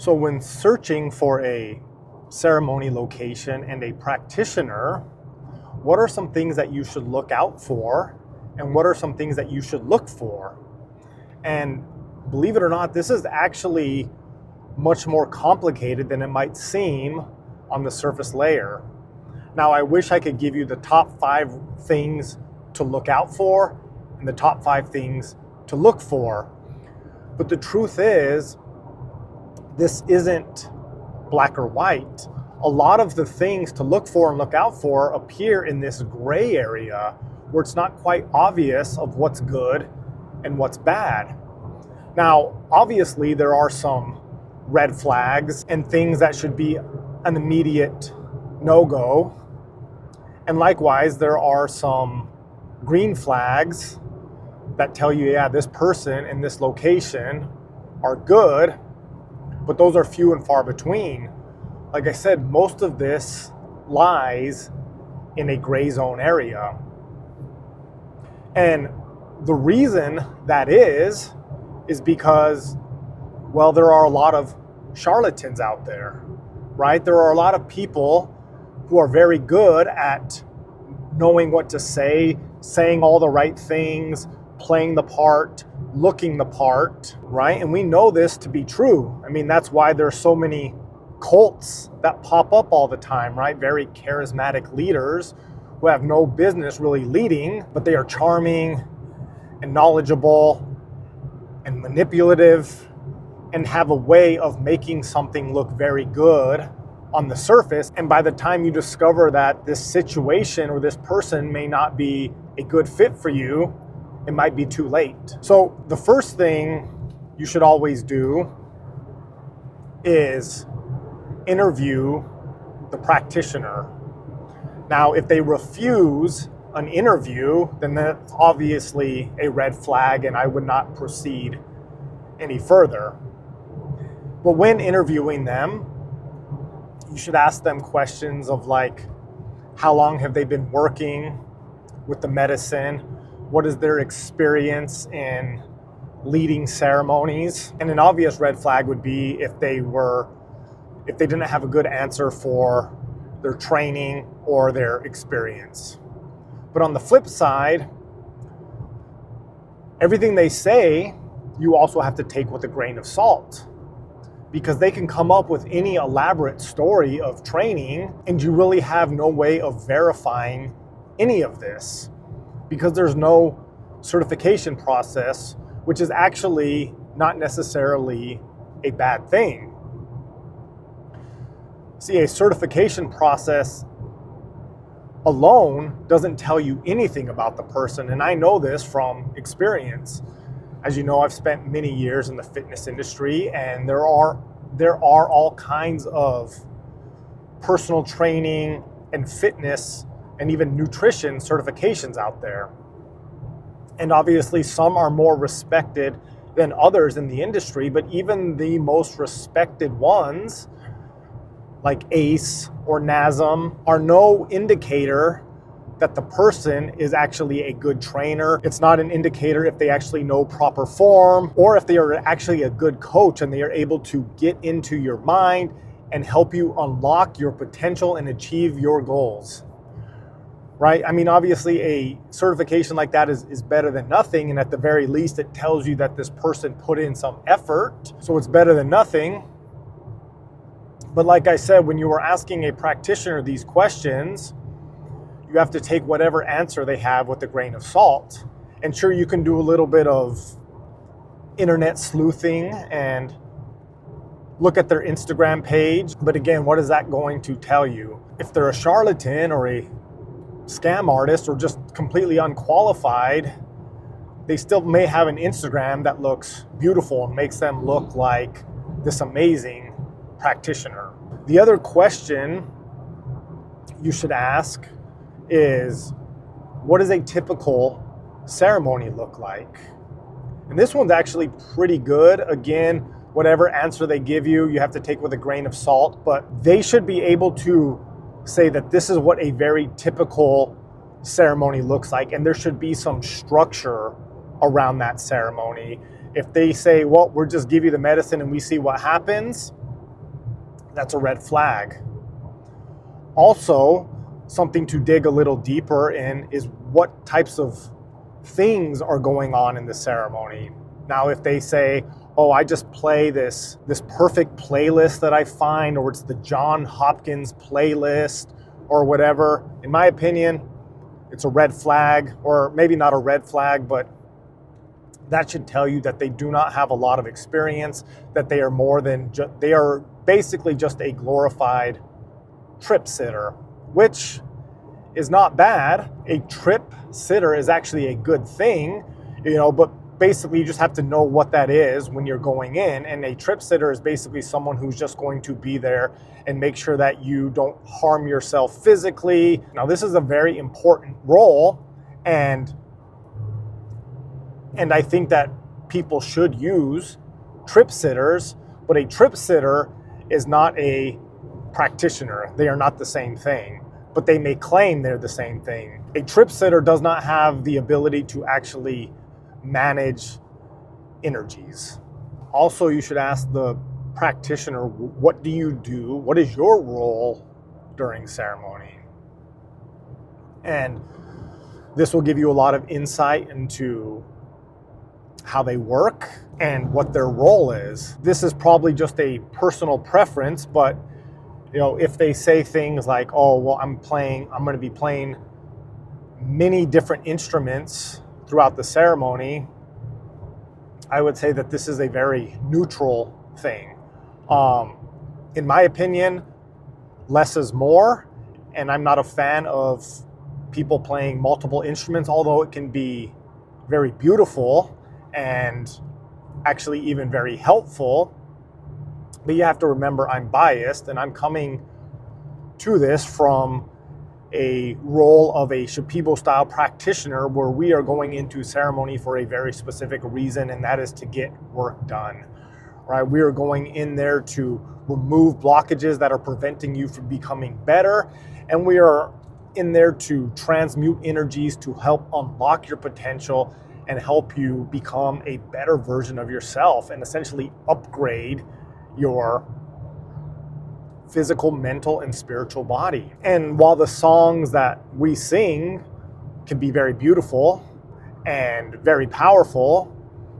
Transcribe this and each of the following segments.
So when searching for a ceremony location and a practitioner, what are some things that you should look out for? And what are some things that you should look for? And believe it or not, this is actually much more complicated than it might seem on the surface layer. Now, I wish I could give you the top 5 things to look out for and the top 5 things to look for. But the truth is, this isn't black or white. A lot of the things to look for and look out for appear in this gray area where it's not quite obvious of what's good and what's bad. Now, obviously, there are some red flags and things that should be an immediate no-go. And likewise, there are some green flags that tell you, yeah, this person in this location are good, but those are few and far between. Like I said, most of this lies in a gray zone area. And the reason that is because, well, there are a lot of charlatans out there, right? There are a lot of people who are very good at knowing what to say, saying all the right things, playing the part, looking the part, right? And we know this to be true. I mean, that's why there's so many cults that pop up all the time, right? Very charismatic leaders who have no business really leading, but they are charming and knowledgeable and manipulative and have a way of making something look very good on the surface. And by the time you discover that this situation or this person may not be a good fit for you, it might be too late. So the first thing you should always do is interview the practitioner. Now, if they refuse an interview, then that's obviously a red flag and I would not proceed any further. But when interviewing them, you should ask them questions of like, how long have they been working with the medicine? What is their experience in leading ceremonies? And an obvious red flag would be if they didn't have a good answer for their training or their experience. But on the flip side, everything they say, you also have to take with a grain of salt, because they can come up with any elaborate story of training and you really have no way of verifying any of this, because there's no certification process, which is actually not necessarily a bad thing. See, a certification process alone doesn't tell you anything about the person, and I know this from experience. As you know, I've spent many years in the fitness industry, and there are all kinds of personal training and fitness and even nutrition certifications out there. And obviously some are more respected than others in the industry, but even the most respected ones, like ACE or NASM, are no indicator that the person is actually a good trainer. It's not an indicator if they actually know proper form or if they are actually a good coach and they are able to get into your mind and help you unlock your potential and achieve your goals, right? I mean, obviously a certification like that is better than nothing, and at the very least it tells you that this person put in some effort, so it's better than nothing. But like I said, when you are asking a practitioner these questions, you have to take whatever answer they have with a grain of salt. And sure, you can do a little bit of internet sleuthing and look at their Instagram page. But again, what is that going to tell you? If they're a charlatan or a scam artist or just completely unqualified, they still may have an Instagram that looks beautiful and makes them look like this amazing practitioner. The other question you should ask is, what does a typical ceremony look like? And this one's actually pretty good. Again, whatever answer they give you, you have to take with a grain of salt, but they should be able to say that this is what a very typical ceremony looks like, and there should be some structure around that ceremony. If they say, well, we'll just give you the medicine and we see what happens, that's a red flag. Also, something to dig a little deeper in is what types of things are going on in the ceremony. Now, if they say, oh, I just play this perfect playlist that I find, or it's the John Hopkins playlist or whatever, in my opinion, it's a red flag, or maybe not a red flag, but that should tell you that they do not have a lot of experience, that they are they are basically just a glorified trip sitter, which is not bad. A trip sitter is actually a good thing, but basically you just have to know what that is when you're going in. And a trip sitter is basically someone who's just going to be there and make sure that you don't harm yourself physically. Now, this is a very important role, and I think that people should use trip sitters, but a trip sitter is not a practitioner. They are not the same thing, but they may claim they're the same thing. A trip sitter does not have the ability to actually manage energies. Also, you should ask the practitioner, what do you do? What is your role during ceremony? And this will give you a lot of insight into how they work and what their role is. This is probably just a personal preference, but if they say things like, oh, well, I'm going to be playing many different instruments throughout the ceremony, I would say that this is a very neutral thing. In my opinion, less is more, and I'm not a fan of people playing multiple instruments, although it can be very beautiful and actually even very helpful. But you have to remember, I'm biased, and I'm coming to this from a role of a Shipibo style practitioner, where we are going into ceremony for a very specific reason, and that is to get work done, right? We are going in there to remove blockages that are preventing you from becoming better, and we are in there to transmute energies to help unlock your potential and help you become a better version of yourself, and essentially upgrade your physical, mental, and spiritual body. And while the songs that we sing can be very beautiful and very powerful,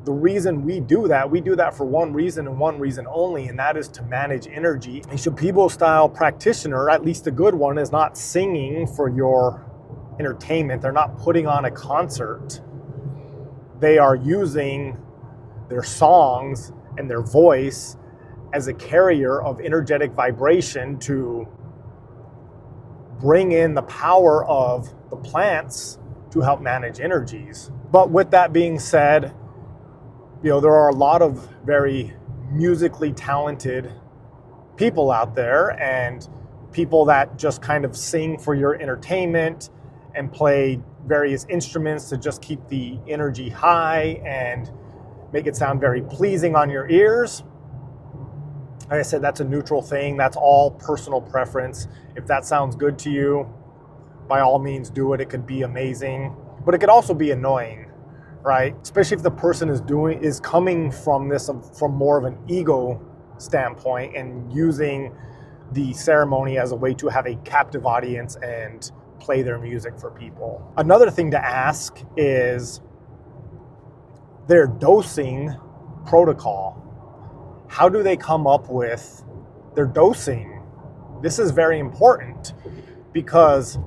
the reason we do that for one reason and one reason only, and that is to manage energy. A Shipibo style practitioner, at least a good one, is not singing for your entertainment. They're not putting on a concert. They are using their songs and their voice as a carrier of energetic vibration to bring in the power of the plants to help manage energies. But with that being said, there are a lot of very musically talented people out there, and people that just kind of sing for your entertainment and play various instruments to just keep the energy high and make it sound very pleasing on your ears. Like I said, that's a neutral thing. That's all personal preference. If that sounds good to you, by all means do it. It could be amazing, but it could also be annoying, right? Especially if the person is coming from more of an ego standpoint and using the ceremony as a way to have a captive audience and play their music for people. Another thing to ask is their dosing protocol. How do they come up with their dosing? This is very important, because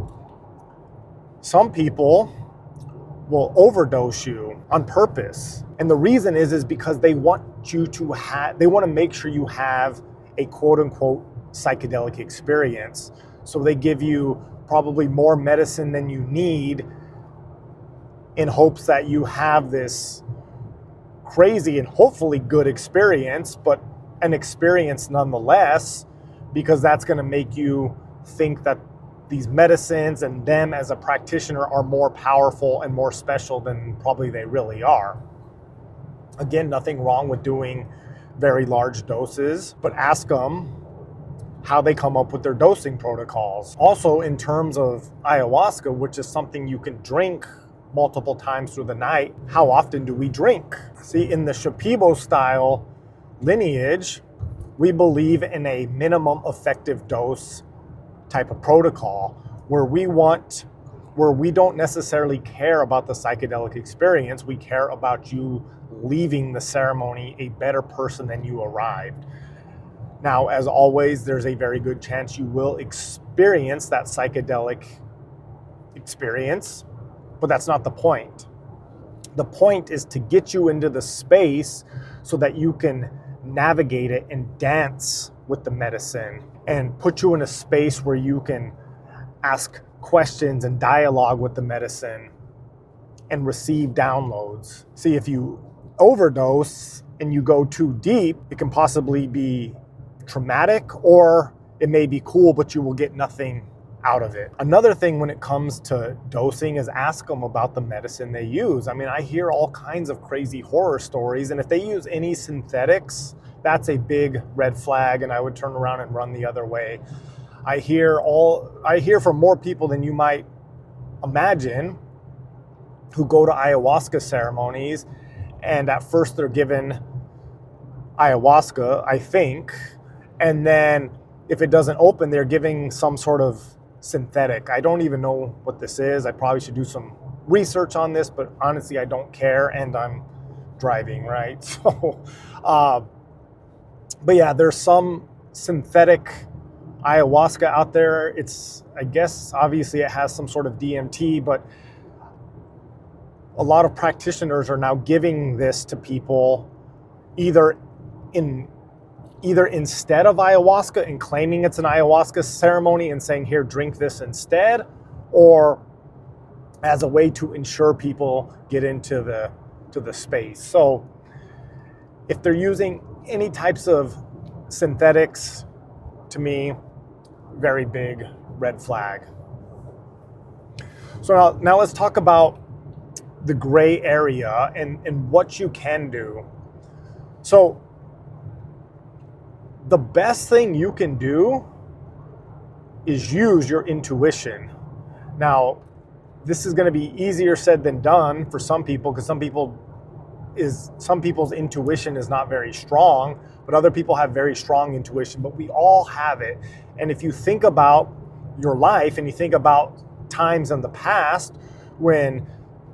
some people will overdose you on purpose. And the reason is because they want to make sure you have a quote unquote psychedelic experience. So they give you probably more medicine than you need in hopes that you have this crazy and hopefully good experience, but an experience nonetheless, because that's going to make you think that these medicines and them as a practitioner are more powerful and more special than probably they really are. Again, nothing wrong with doing very large doses, but ask them how they come up with their dosing protocols. Also, in terms of ayahuasca, which is something you can drink multiple times through the night, how often do we drink? See, in the Shipibo style lineage, We believe in a minimum effective dose type of protocol where we don't necessarily care about the psychedelic experience. We care about you leaving the ceremony a better person than you arrived. Now, as always, there's a very good chance you will experience that psychedelic experience, but that's not the point. The point is to get you into the space so that you can navigate it and dance with the medicine and put you in a space where you can ask questions and dialogue with the medicine and receive downloads. See, if you overdose and you go too deep, it can possibly be traumatic, or it may be cool, but you will get nothing out of it. Another thing when it comes to dosing is ask them about the medicine they use. I mean, I hear all kinds of crazy horror stories, and if they use any synthetics, that's a big red flag, and I would turn around and run the other way. I hear from more people than you might imagine who go to ayahuasca ceremonies, and at first they're given ayahuasca, I think, and then if it doesn't open, they're giving some sort of synthetic. I don't even know what this is. I probably should do some research on this, but honestly, I don't care, and I'm driving, right? So, but yeah, there's some synthetic ayahuasca out there. It's, I guess, obviously it has some sort of DMT, but a lot of practitioners are now giving this to people either instead of ayahuasca and claiming it's an ayahuasca ceremony and saying, here, drink this instead, or as a way to ensure people get into the space. So if they're using any types of synthetics, to me, very big red flag. So now let's talk about the gray area and what you can do. So the best thing you can do is use your intuition. Now, this is going to be easier said than done for some people, because some people's intuition is not very strong, but other people have very strong intuition, but we all have it. And if you think about your life and you think about times in the past when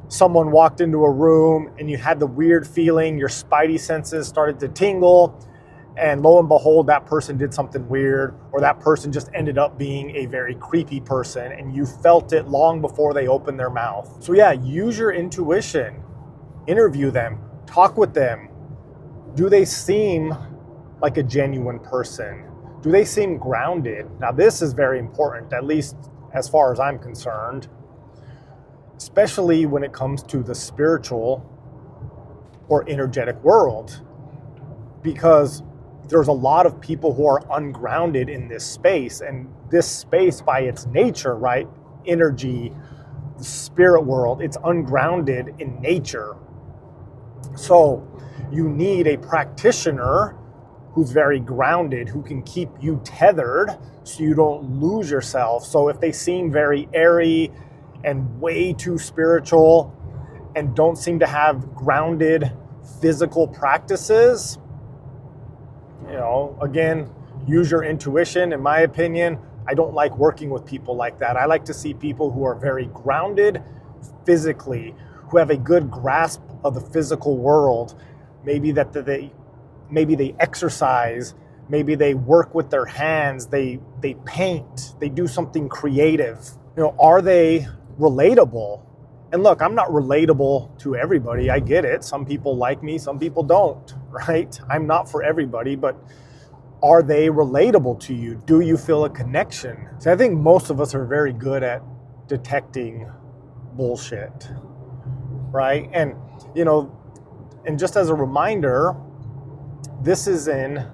someone walked into a room and you had the weird feeling, your spidey senses started to tingle, and lo and behold, that person did something weird, or that person just ended up being a very creepy person, and you felt it long before they opened their mouth. So yeah, use your intuition. Interview them. Talk with them. Do they seem like a genuine person? Do they seem grounded? Now, this is very important, at least as far as I'm concerned, especially when it comes to the spiritual or energetic world, because there's a lot of people who are ungrounded in this space, and this space by its nature, right? Energy, the spirit world, it's ungrounded in nature. So you need a practitioner who's very grounded, who can keep you tethered so you don't lose yourself. So if they seem very airy and way too spiritual and don't seem to have grounded physical practices, again, use your intuition. In my opinion, I don't like working with people like that. I like to see people who are very grounded physically, who have a good grasp of the physical world. Maybe they exercise, maybe they work with their hands, they paint, they do something creative. Are they relatable? And look, I'm not relatable to everybody. I get it. Some people like me, some people don't, right? I'm not for everybody, but are they relatable to you? Do you feel a connection? So I think most of us are very good at detecting bullshit, right? And, and just as a reminder, this isn't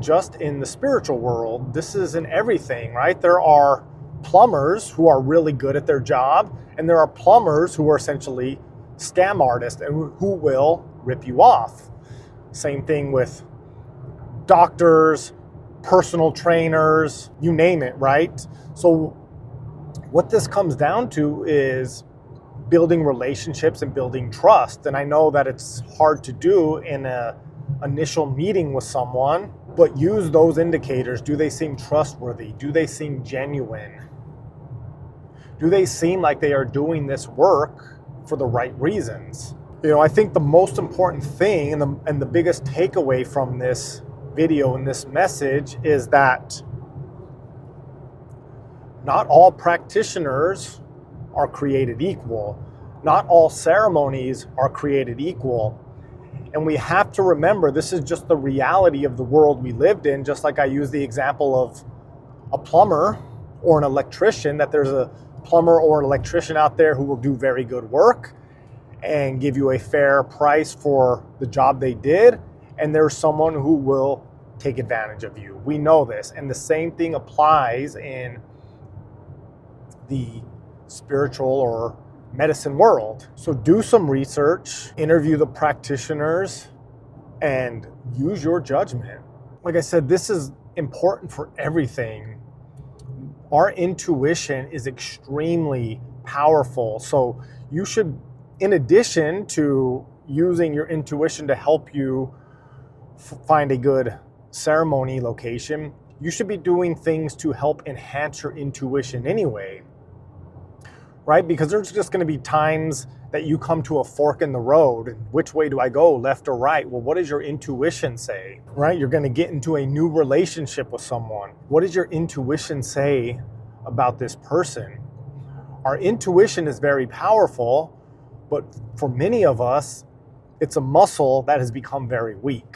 just in the spiritual world. This is in everything, right? There are plumbers who are really good at their job, and there are plumbers who are essentially scam artists and who will rip you off. Same thing with doctors, personal trainers, you name it, right? So what this comes down to is building relationships and building trust. And I know that it's hard to do in a initial meeting with someone, but use those indicators. Do they seem trustworthy? Do they seem genuine? Do they seem like they are doing this work for the right reasons? I think the most important thing and the biggest takeaway from this video and this message is that not all practitioners are created equal. Not all ceremonies are created equal. And we have to remember this is just the reality of the world we lived in, just like I used the example of a plumber or an electrician, that there's a plumber or an electrician out there who will do very good work and give you a fair price for the job they did. And there's someone who will take advantage of you. We know this. And the same thing applies in the spiritual or medicine world. So do some research, interview the practitioners, and use your judgment. Like I said, this is important for everything. Our intuition is extremely powerful. So you should, in addition to using your intuition to help you find a good ceremony location, you should be doing things to help enhance your intuition anyway. Right? Because there's just going to be times that you come to a fork in the road. Which way do I go, left or right? Well, what does your intuition say? Right? You're going to get into a new relationship with someone. What does your intuition say about this person? Our intuition is very powerful, but for many of us, it's a muscle that has become very weak.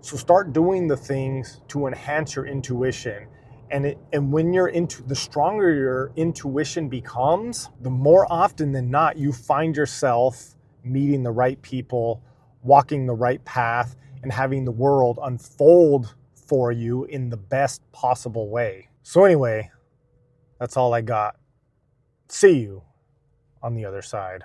So start doing the things to enhance your intuition. And when the stronger your intuition becomes, the more often than not, you find yourself meeting the right people, walking the right path, and having the world unfold for you in the best possible way. So anyway, that's all I got. See you on the other side.